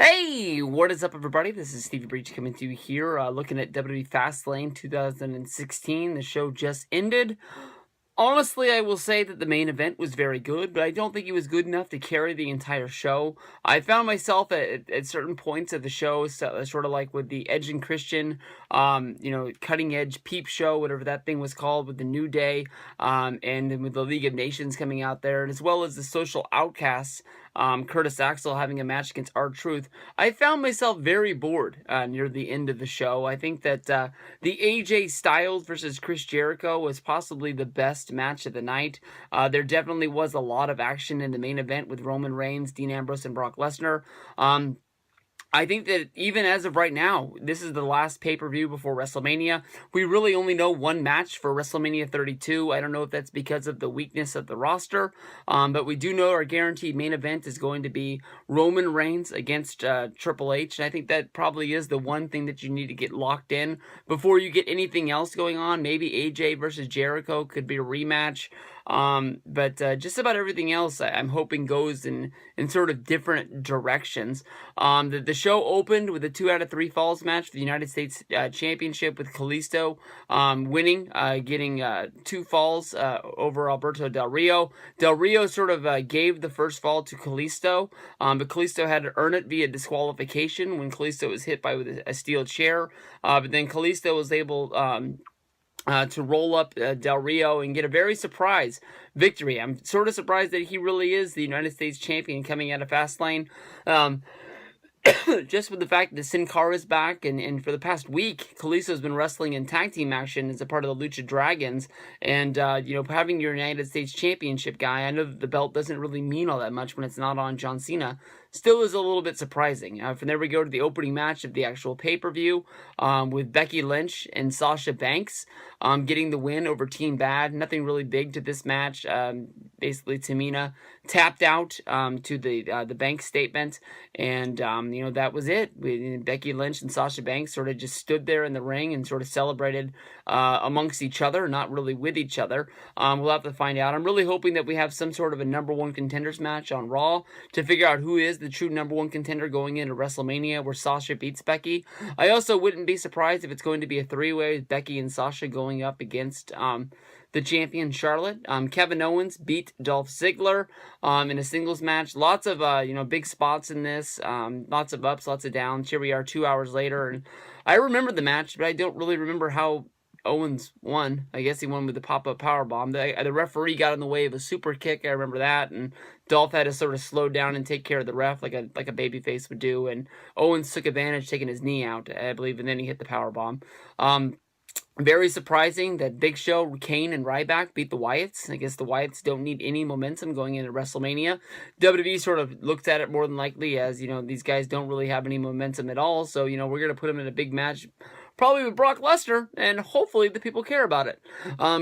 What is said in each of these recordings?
Hey, what is up, everybody? This is Stevie Breach coming to you here, looking at WWE Fastlane 2016. The show just ended. Honestly, I will say that the main event was very good, but I don't think it was good enough to carry the entire show. I found myself at certain points of the show, sort of like with the Edge and Christian, cutting edge peep show, whatever that thing was called, with the New Day, and then with the League of Nations coming out there, and as well as the Social Outcasts. Curtis Axel having a match against R-Truth. I found myself very bored near the end of the show. I think that the AJ Styles versus Chris Jericho was possibly the best match of the night. There definitely was a lot of action in the main event with Roman Reigns, Dean Ambrose, and Brock Lesnar. I think that even as of right now, this is the last pay-per-view before WrestleMania. We really only know one match for WrestleMania 32. I don't know if that's because of the weakness of the roster, but we do know our guaranteed main event is going to be Roman Reigns against Triple H, and I think that probably is the one thing that you need to get locked in before you get anything else going on. Maybe AJ versus Jericho could be a rematch. But just about everything else I'm hoping goes in sort of different directions. The show opened with a 2 out of 3 falls match for the United States Championship, with Kalisto winning, getting 2 falls over Alberto Del Rio. Del Rio sort of gave the first fall to Kalisto, but Kalisto had to earn it via disqualification when Kalisto was hit by a steel chair. But then Kalisto was able to roll up Del Rio and get a very surprise victory. I'm sort of surprised that he really is the United States champion coming out of Fastlane. Just with the fact that Sin Cara is back, and for the past week, Kalisto's been wrestling in tag team action as a part of the Lucha Dragons, and having your United States Championship guy, I know that the belt doesn't really mean all that much when it's not on John Cena, still is a little bit surprising. From there we go to the opening match of the actual pay-per-view, with Becky Lynch and Sasha Banks getting the win over Team Bad. Nothing really big to this match. Basically, Tamina tapped out to the Banks statement, and that was it. Becky Lynch and Sasha Banks sort of just stood there in the ring and sort of celebrated amongst each other, not really with each other. We'll have to find out. I'm really hoping that we have some sort of a number one contenders match on Raw to figure out who is the true number one contender going into WrestleMania, where Sasha beats Becky. I also wouldn't be surprised if it's going to be a 3-way with Becky and Sasha going up against the champion Charlotte. Kevin Owens beat Dolph Ziggler in a singles match. Lots of big spots in this. Lots of ups, lots of downs. Here we are 2 hours later, and I remember the match, but I don't really remember how Owens won. I guess he won with the pop-up powerbomb. The referee got in the way of a super kick. I remember that, and Dolph had to sort of slow down and take care of the ref like a babyface would do, and Owens took advantage, taking his knee out, I believe, and then he hit the powerbomb. Very surprising that Big Show, Kane, and Ryback beat the Wyatts. I guess the Wyatts don't need any momentum going into WrestleMania. WWE sort of looked at it more than likely as, these guys don't really have any momentum at all, so, we're going to put them in a big match, probably with Brock Lesnar, and hopefully the people care about it.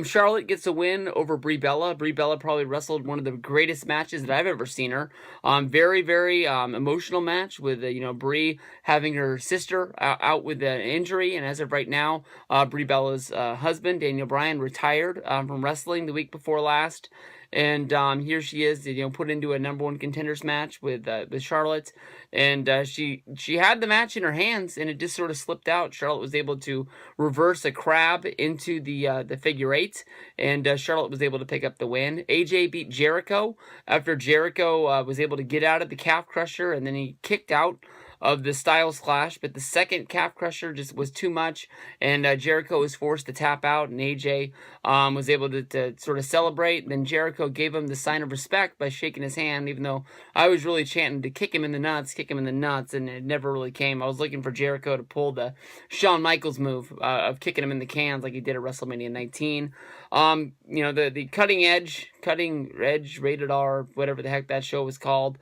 Charlotte gets a win over Brie Bella. Brie Bella probably wrestled one of the greatest matches that I've ever seen her. Very, very emotional match with, Brie having her sister out with an injury, and as of right now, Brie Bella's husband, Daniel Bryan, retired from wrestling the week before last. And here she is, put into a number one contenders match with Charlotte, and she had the match in her hands, and it just sort of slipped out. Charlotte was able to reverse a crab into the figure eight, and Charlotte was able to pick up the win. AJ beat Jericho after Jericho was able to get out of the calf crusher, and then he kicked out of the Styles Clash, but the second calf crusher just was too much, and Jericho was forced to tap out, and AJ was able to sort of celebrate. And then Jericho gave him the sign of respect by shaking his hand, even though I was really chanting to kick him in the nuts, and it never really came. I was looking for Jericho to pull the Shawn Michaels move of kicking him in the cans like he did at WrestleMania 19. The cutting edge rated R, whatever the heck that show was called.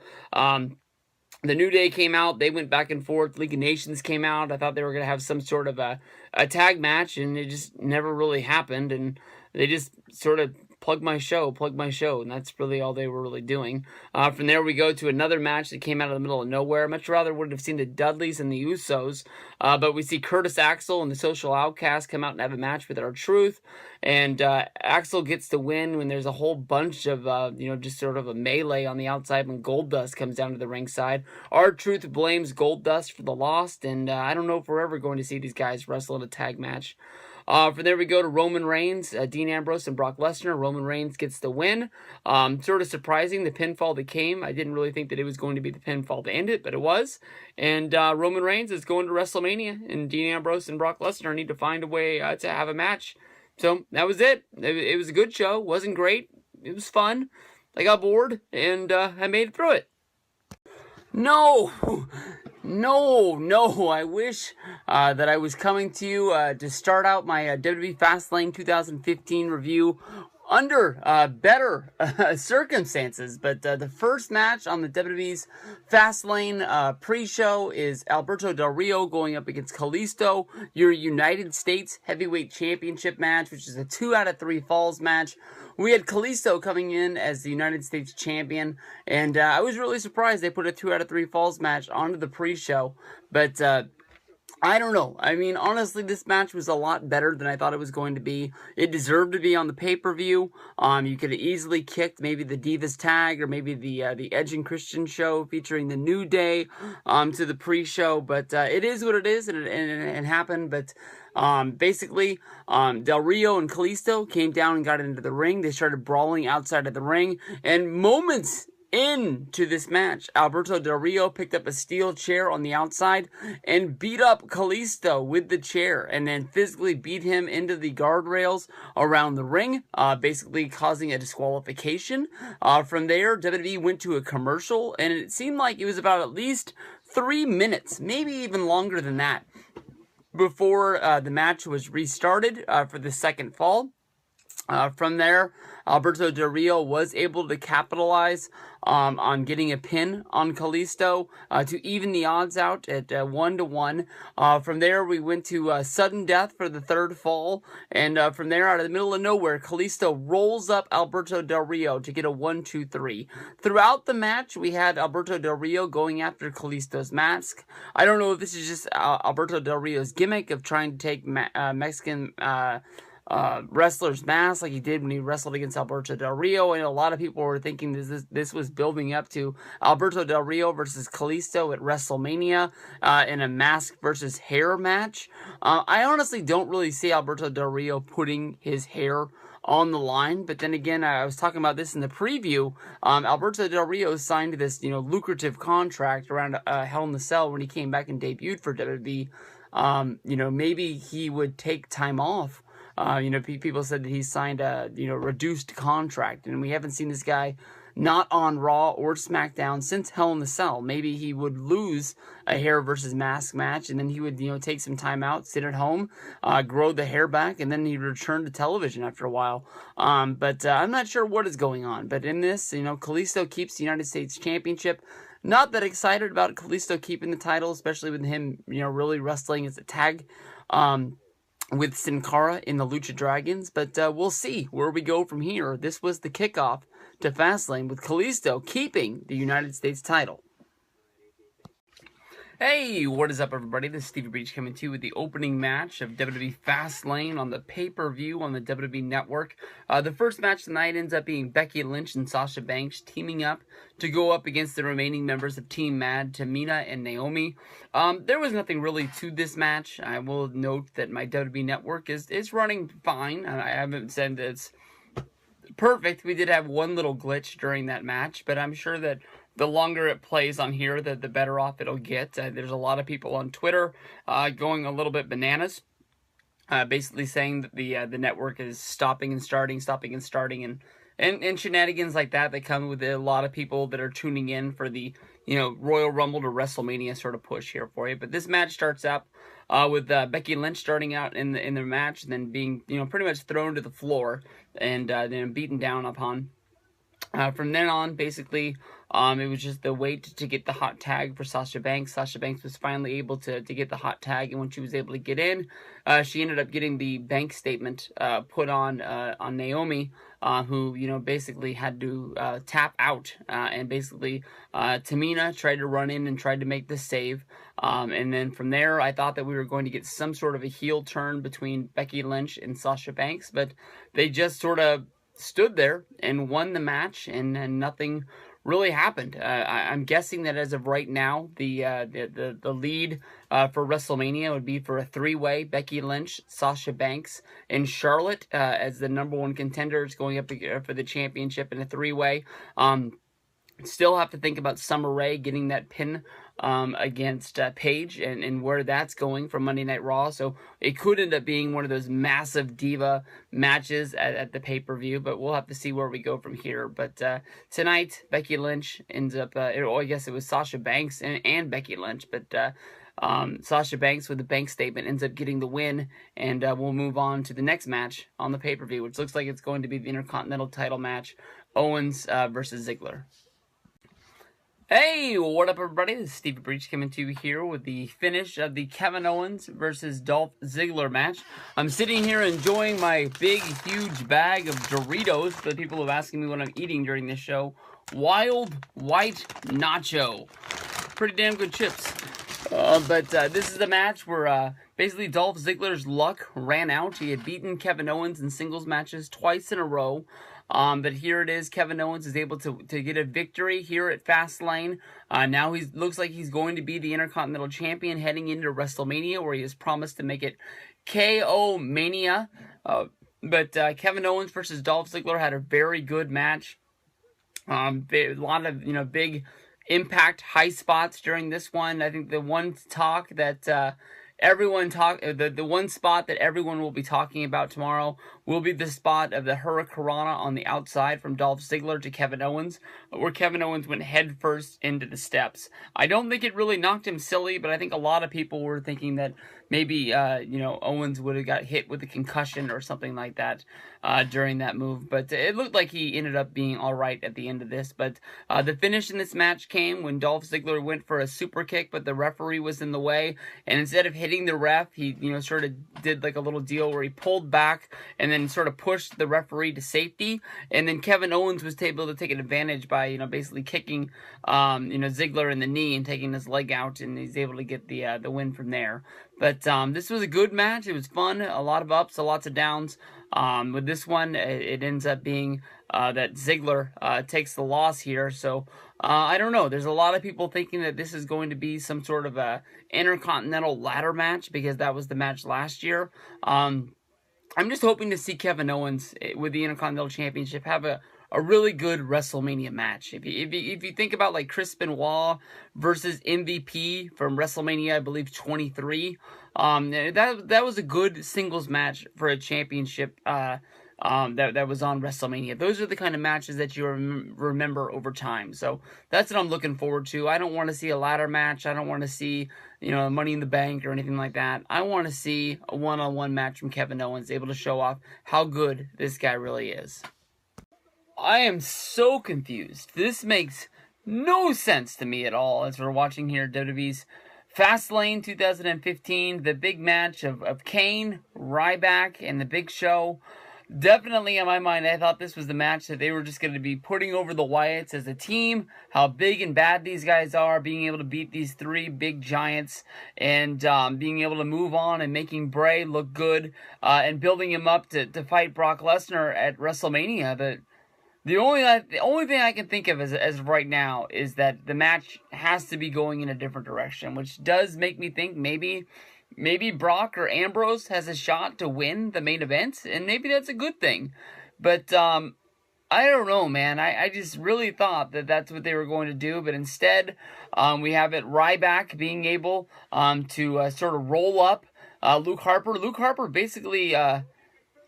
The New Day came out. They went back and forth. League of Nations came out. I thought they were going to have some sort of a tag match, and it just never really happened. And they just sort of plug my show, and that's really all they were really doing. From there, we go to another match that came out of the middle of nowhere. Much rather would have seen the Dudleys and the Usos, but we see Curtis Axel and the Social Outcast come out and have a match with R-Truth, and Axel gets the win when there's a whole bunch of, just sort of a melee on the outside when Goldust comes down to the ringside. R-Truth blames Goldust for the loss, and I don't know if we're ever going to see these guys wrestle in a tag match. From there we go to Roman Reigns, Dean Ambrose, and Brock Lesnar. Roman Reigns gets the win. Sort of surprising, the pinfall that came. I didn't really think that it was going to be the pinfall to end it, but it was. And Roman Reigns is going to WrestleMania, and Dean Ambrose and Brock Lesnar need to find a way to have a match. So that was it. It was a good show. Wasn't great. It was fun. I got bored, and I made it through it. No, I wish that I was coming to you to start out my WWE Fastlane 2015 review under better circumstances. But the first match on the WWE's Fastlane pre-show is Alberto Del Rio going up against Kalisto, your United States Heavyweight Championship match, which is a 2 out of 3 falls match. We had Kalisto coming in as the United States Champion, and I was really surprised they put a 2 out of 3 falls match onto the pre-show, but I don't know. I mean, honestly, this match was a lot better than I thought it was going to be. It deserved to be on the pay-per-view. You could have easily kicked maybe the Divas tag or maybe the Edge and Christian show featuring the New Day to the pre-show, but it is what it is, and it happened, but basically, Del Rio and Kalisto came down and got into the ring. They started brawling outside of the ring, and moments into this match, Alberto Del Rio picked up a steel chair on the outside and beat up Kalisto with the chair, and then physically beat him into the guardrails around the ring, basically causing a disqualification. From there, WWE went to a commercial, and it seemed like it was about at least 3 minutes, maybe even longer than that, before the match was restarted for the second fall. From there, Alberto Del Rio was able to capitalize on getting a pin on Kalisto to even the odds out at 1-1. From there, we went to sudden death for the third fall, and from there, out of the middle of nowhere, Kalisto rolls up Alberto Del Rio to get a 1-2-3. Throughout the match, we had Alberto Del Rio going after Kalisto's mask. I don't know if this is just Alberto Del Rio's gimmick of trying to take Mexican wrestler's mask like he did when he wrestled against Alberto Del Rio, and a lot of people were thinking this was building up to Alberto Del Rio versus Kalisto at WrestleMania in a mask versus hair match. I honestly don't really see Alberto Del Rio putting his hair on the line, but then again, I was talking about this in the preview. Alberto Del Rio signed this lucrative contract around Hell in the Cell when he came back and debuted for WWE. Maybe he would take time off. People said that he signed a, reduced contract, and we haven't seen this guy not on Raw or SmackDown since Hell in the Cell. Maybe he would lose a hair versus mask match, and then he would, take some time out, sit at home, grow the hair back, and then he'd return to television after a while. But I'm not sure what is going on. But in this, Kalisto keeps the United States Championship. Not that excited about Kalisto keeping the title, especially with him, really wrestling as a tag. With Sin Cara in the Lucha Dragons, but we'll see where we go from here. This was the kickoff to Fastlane with Kalisto keeping the United States title. Hey, what is up, everybody? This is Stevie Breach coming to you with the opening match of WWE Fastlane on the pay-per-view on the WWE Network. The first match tonight ends up being Becky Lynch and Sasha Banks teaming up to go up against the remaining members of Team Mad, Tamina and Naomi. There was nothing really to this match. I will note that my WWE Network is running fine. I haven't said that it's perfect. We did have one little glitch during that match, but I'm sure that the longer it plays on here, the better off it'll get. There's a lot of people on Twitter going a little bit bananas, basically saying that the network is stopping and starting, and shenanigans like that come with a lot of people that are tuning in for the Royal Rumble to WrestleMania sort of push here for you. But this match starts out with Becky Lynch starting out in the match and then being pretty much thrown to the floor and then beaten down upon. From then on, basically, it was just the wait to get the hot tag for Sasha Banks. Sasha Banks was finally able to get the hot tag, and when she was able to get in, she ended up getting the bank statement put on Naomi, who, basically had to tap out, and basically Tamina tried to run in and tried to make the save. And then from there, I thought that we were going to get some sort of a heel turn between Becky Lynch and Sasha Banks, but they just sort of stood there and won the match, and nothing really happened. I'm guessing that as of right now, the lead for WrestleMania would be for a three-way: Becky Lynch, Sasha Banks, and Charlotte as the #1 contenders going up for the championship in a three-way. Still have to think about Summer Rae getting that pin against Paige, and where that's going from Monday Night Raw. So it could end up being one of those massive diva matches at the pay-per-view, but we'll have to see where we go from here. But tonight, Becky Lynch ends up, I guess it was Sasha Banks and Becky Lynch, but Sasha Banks with the bank statement ends up getting the win, and we'll move on to the next match on the pay-per-view, which looks like it's going to be the Intercontinental title match, Owens versus Ziggler. Hey, what up everybody? This is Steve Breach coming to you here with the finish of the Kevin Owens versus Dolph Ziggler match. I'm sitting here enjoying my big, huge bag of Doritos for the people who are asking me what I'm eating during this show. Wild White Nacho. Pretty damn good chips. But this is the match where basically Dolph Ziggler's luck ran out. He had beaten Kevin Owens in singles matches twice in a row. But here it is. Kevin Owens is able to get a victory here at Fastlane. Now he looks like he's going to be the Intercontinental Champion heading into WrestleMania, where he has promised to make it KO Mania. But Kevin Owens versus Dolph Ziggler had a very good match. A lot of big impact high spots during this one. I think the one talk that the one spot that everyone will be talking about tomorrow will be the spot of the Hurricanrana on the outside from Dolph Ziggler to Kevin Owens, where Kevin Owens went headfirst into the steps. I don't think it really knocked him silly, but I think a lot of people were thinking that maybe Owens would have got hit with a concussion or something like that during that move. But it looked like he ended up being all right at the end of this. But the finish in this match came when Dolph Ziggler went for a super kick, but the referee was in the way, and instead of hitting the ref, he sort of did like a little deal where he pulled back and then sort of pushed the referee to safety, and then Kevin Owens was able to take an advantage by basically kicking Ziggler in the knee and taking his leg out, and he's able to get the win from there. But this was a good match. It was fun. A lot of ups, lots of downs. With this one, it ends up being that Ziggler takes the loss here. So I don't know. There's a lot of people thinking that this is going to be some sort of a Intercontinental ladder match, because that was the match last year. I'm just hoping to see Kevin Owens with the Intercontinental Championship have a really good WrestleMania match. If you think about like Chris Benoit versus MVP from WrestleMania, I believe 23, that was a good singles match for a championship that was on WrestleMania. Those are the kind of matches that you remember over time. So that's what I'm looking forward to. I don't want to see a ladder match. I don't want to see Money in the Bank or anything like that. I want to see a one-on-one match from Kevin Owens, able to show off how good this guy really is. I am so confused. This makes no sense to me at all as we're watching here WWE's Fastlane 2015, the big match of Kane, Ryback, and the Big Show. Definitely in my mind, I thought this was the match that they were just going to be putting over the Wyatts as a team, how big and bad these guys are, being able to beat these three big giants, and being able to move on and making Brie look good, and building him up to fight Brock Lesnar at WrestleMania. But the only thing I can think of as of right now is that the match has to be going in a different direction, which does make me think maybe Brock or Ambrose has a shot to win the main event, and maybe that's a good thing. But I don't know, man. I just really thought that that's what they were going to do, but instead we have it Ryback being able to sort of roll up Luke Harper. Luke Harper basically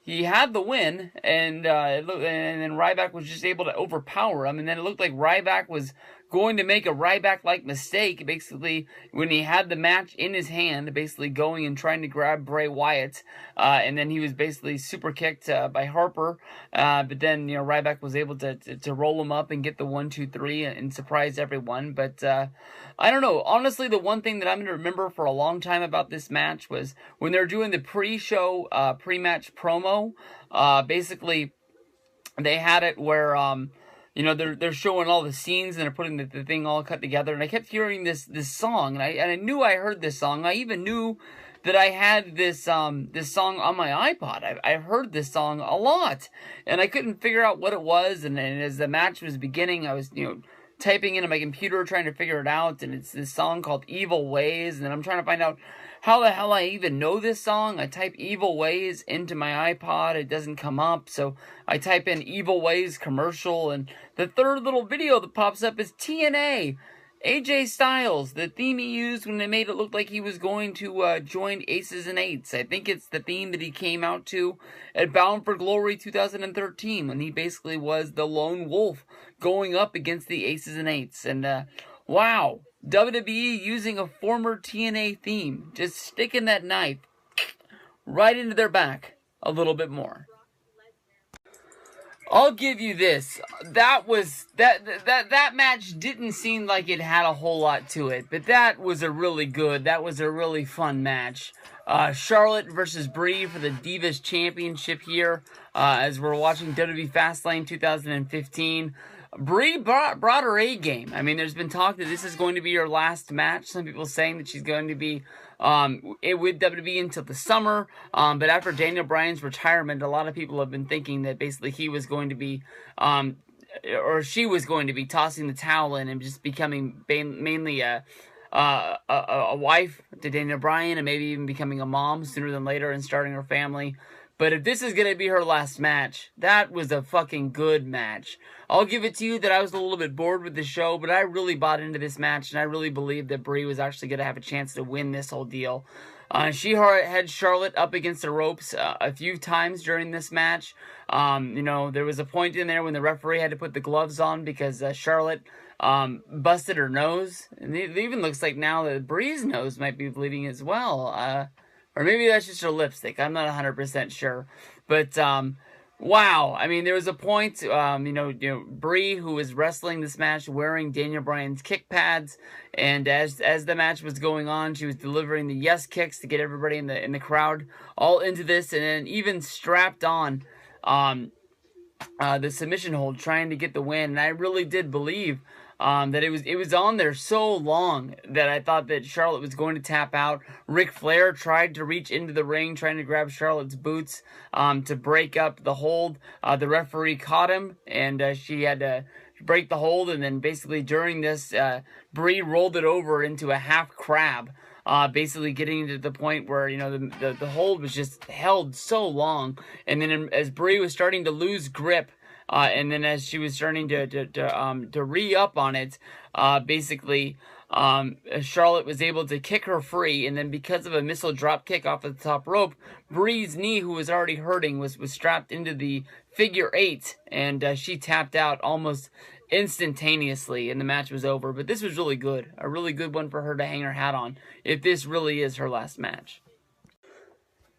he had the win, and then Ryback was just able to overpower him, and then it looked like Ryback was going to make a Ryback-like mistake, basically, when he had the match in his hand, basically going and trying to grab Bray Wyatt, and then he was basically super kicked by Harper, but then, Ryback was able to roll him up and get the 1-2-3 and surprise everyone, but I don't know. Honestly, the one thing that I'm going to remember for a long time about this match was when they're doing the pre-show, pre-match promo, basically, they had it where, they're showing all the scenes and they're putting the thing all cut together. And I kept hearing this song, and I knew I heard this song. I even knew that I had this song on my iPod. I've heard this song a lot, and I couldn't figure out what it was. And as the match was beginning, I was typing into my computer trying to figure it out. And it's this song called "Evil Ways," and then I'm trying to find out how the hell I even know this song. I type "Evil Ways" into my iPod. It doesn't come up. So I type in "Evil Ways commercial," and the third little video that pops up is TNA. AJ Styles, the theme he used when they made it look like he was going to join Aces and Eights. I think it's the theme that he came out to at Bound for Glory 2013, when he basically was the lone wolf going up against the Aces and Eights. And wow, WWE using a former TNA theme, just sticking that knife right into their back a little bit more. I'll give you this. That match didn't seem like it had a whole lot to it, but that was a really fun match. Charlotte versus Brie for the Divas Championship here, as we're watching WWE Fastlane 2015. Brie brought her A game. I mean, there's been talk that this is going to be her last match. Some people saying that she's going to be with WWE until the summer. But after Daniel Bryan's retirement, a lot of people have been thinking that basically he was going to be, or she was going to be tossing the towel in and just becoming mainly a wife to Daniel Bryan, and maybe even becoming a mom sooner than later and starting her family. But if this is going to be her last match, that was a fucking good match. I'll give it to you that I was a little bit bored with the show, but I really bought into this match, and I really believed that Brie was actually going to have a chance to win this whole deal. She had Charlotte up against the ropes a few times during this match. There was a point in there when the referee had to put the gloves on because Charlotte busted her nose. And it even looks like now that Brie's nose might be bleeding as well. Or maybe that's just her lipstick. I'm not 100% sure. But, wow. I mean, there was a point, Brie, who was wrestling this match wearing Daniel Bryan's kick pads. And as the match was going on, she was delivering the yes kicks to get everybody in the crowd all into this. And then even strapped on the submission hold, trying to get the win. And I really did believe that it was on there so long that I thought that Charlotte was going to tap out. Ric Flair tried to reach into the ring, trying to grab Charlotte's boots to break up the hold. The referee caught him, and she had to break the hold. And then basically during this, Brie rolled it over into a half crab, basically getting to the point where the hold was just held so long. And then as Brie was starting to lose grip, and then as she was starting to re-up on it, basically, Charlotte was able to kick her free, and then because of a missile drop kick off of the top rope, Brie's knee, who was already hurting, was strapped into the figure 8, and she tapped out almost instantaneously, and the match was over. But this was really good. A really good one for her to hang her hat on, if this really is her last match.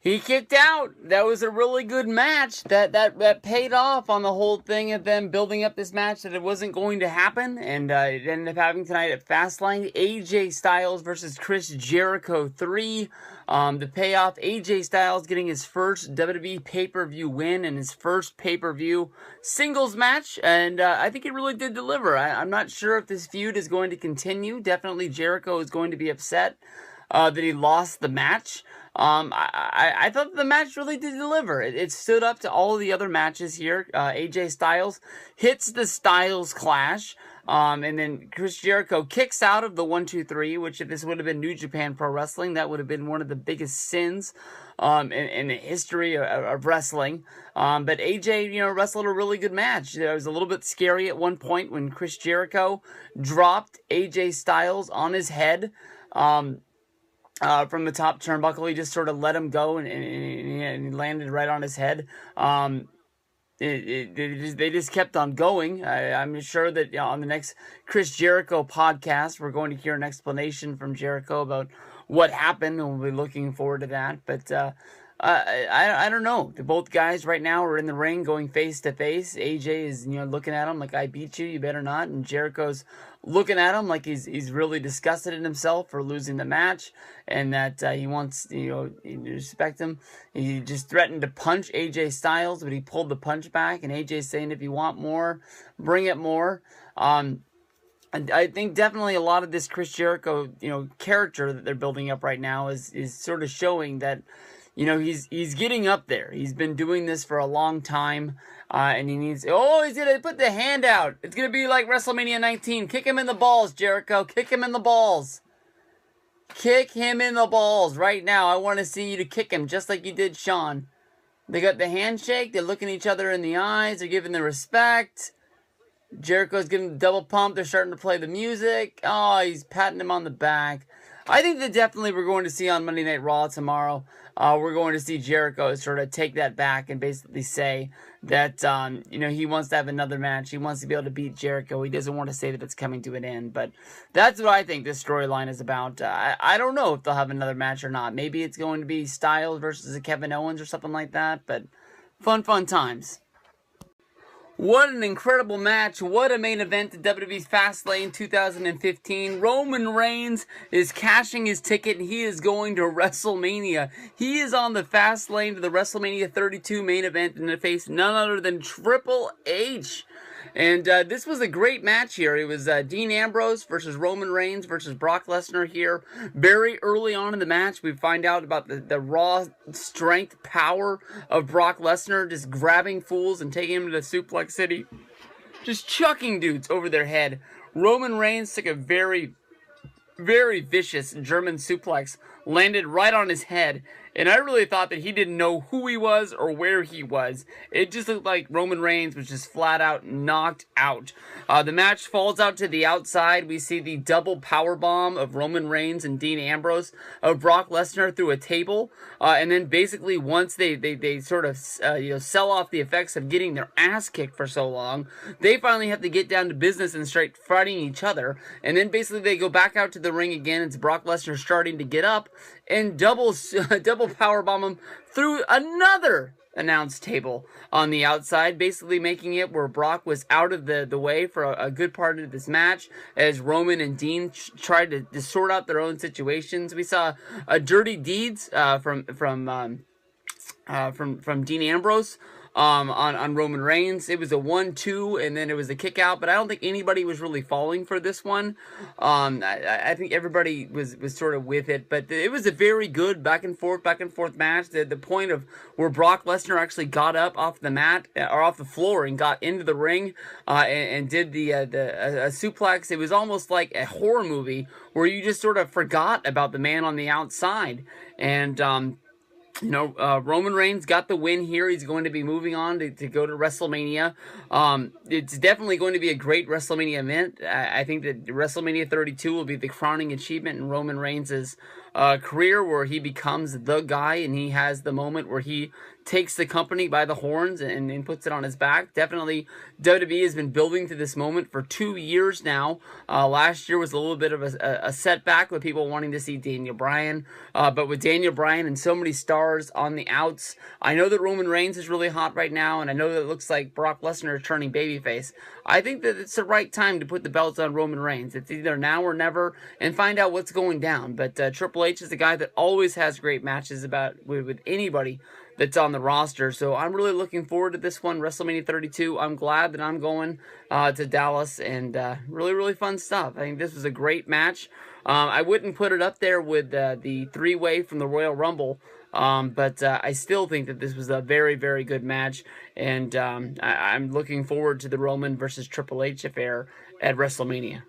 He kicked out. That was a really good match. That paid off on the whole thing of them building up this match that it wasn't going to happen. And it ended up happening tonight at Fastlane. AJ Styles versus Chris Jericho 3. The payoff, AJ Styles getting his first WWE pay-per-view win and his first pay-per-view singles match. And I think it really did deliver. I'm not sure if this feud is going to continue. Definitely Jericho is going to be upset that he lost the match. I thought the match really did deliver. It stood up to all of the other matches here. AJ Styles hits the Styles Clash. And then Chris Jericho kicks out of the 1-2-3, which if this would have been New Japan Pro Wrestling, that would have been one of the biggest sins in the history of wrestling. But AJ, wrestled a really good match. It was a little bit scary at one point when Chris Jericho dropped AJ Styles on his head. From the top turnbuckle, he just sort of let him go, and he landed right on his head. they just kept on going. I'm sure that on the next Chris Jericho podcast, we're going to hear an explanation from Jericho about what happened, and we'll be looking forward to that. But I don't know. Both guys right now are in the ring going face to face. AJ is looking at him like, I beat you, you better not. And Jericho's looking at him like he's really disgusted in himself for losing the match, and that he wants to respect him. He just threatened to punch AJ Styles, but he pulled the punch back. And AJ's saying, if you want more, bring it more. And I think definitely a lot of this Chris Jericho character that they're building up right now is sort of showing that. He's getting up there. He's been doing this for a long time, and he needs. Oh, he's gonna put the hand out. It's gonna be like WrestleMania 19. Kick him in the balls, Jericho. Kick him in the balls. Kick him in the balls right now. I want to see you to kick him just like you did Shawn. They got the handshake. They're looking each other in the eyes. They're giving the respect. Jericho's giving the double pump. They're starting to play the music. Oh, he's patting him on the back. I think that definitely we're going to see on Monday Night Raw tomorrow. We're going to see Jericho sort of take that back and basically say that, he wants to have another match. He wants to be able to beat Jericho. He doesn't want to say that it's coming to an end. But that's what I think this storyline is about. I don't know if they'll have another match or not. Maybe it's going to be Styles versus Kevin Owens or something like that. But fun times. What an incredible match. What a main event at WWE Fastlane 2015. Roman Reigns is cashing his ticket and he is going to WrestleMania. He is on the Fastlane to the WrestleMania 32 main event and to face none other than Triple H. And this was a great match here. It was Dean Ambrose versus Roman Reigns versus Brock Lesnar here. Very early on in the match, we find out about the raw strength, power of Brock Lesnar, just grabbing fools and taking them to the Suplex City. Just chucking dudes over their head. Roman Reigns took a very, very vicious German suplex, landed right on his head. And I really thought that he didn't know who he was or where he was. It just looked like Roman Reigns was just flat out knocked out. The match falls out to the outside. We see the double powerbomb of Roman Reigns and Dean Ambrose of Brock Lesnar through a table. And then basically once they sort of sell off the effects of getting their ass kicked for so long, they finally have to get down to business and start fighting each other. And then basically they go back out to the ring again. It's Brock Lesnar starting to get up and double powerbomb him through another announce table on the outside, basically making it where Brock was out of the way for a good part of this match as Roman and Dean tried to sort out their own situations. We saw a dirty deeds from Dean Ambrose on Roman Reigns. It was a 1-2, and then it was a kick out, but I don't think anybody was really falling for this one. I think everybody was sort of with it, but it was a very good back and forth match. The point of where Brock Lesnar actually got up off the mat, or off the floor, and got into the ring, and did a suplex. It was almost like a horror movie where you just sort of forgot about the man on the outside. And, Roman Reigns got the win here. He's going to be moving on to go to WrestleMania. It's definitely going to be a great WrestleMania event. I think that WrestleMania 32 will be the crowning achievement in Roman Reigns' career, where he becomes the guy and he has the moment where he takes the company by the horns and puts it on his back. Definitely, WWE has been building to this moment for 2 years now. Last year was a little bit of a setback with people wanting to see Daniel Bryan. But with Daniel Bryan and so many stars on the outs, I know that Roman Reigns is really hot right now, and I know that it looks like Brock Lesnar is turning babyface. I think that it's the right time to put the belts on Roman Reigns. It's either now or never, and find out what's going down. But Triple H is the guy that always has great matches with anybody that's on the roster. So I'm really looking forward to this one, WrestleMania 32. I'm glad that I'm going to Dallas, and really, really fun stuff. I think this was a great match. I wouldn't put it up there with the three-way from the Royal Rumble, but I still think that this was a very, very good match, and I'm looking forward to the Roman versus Triple H affair at WrestleMania.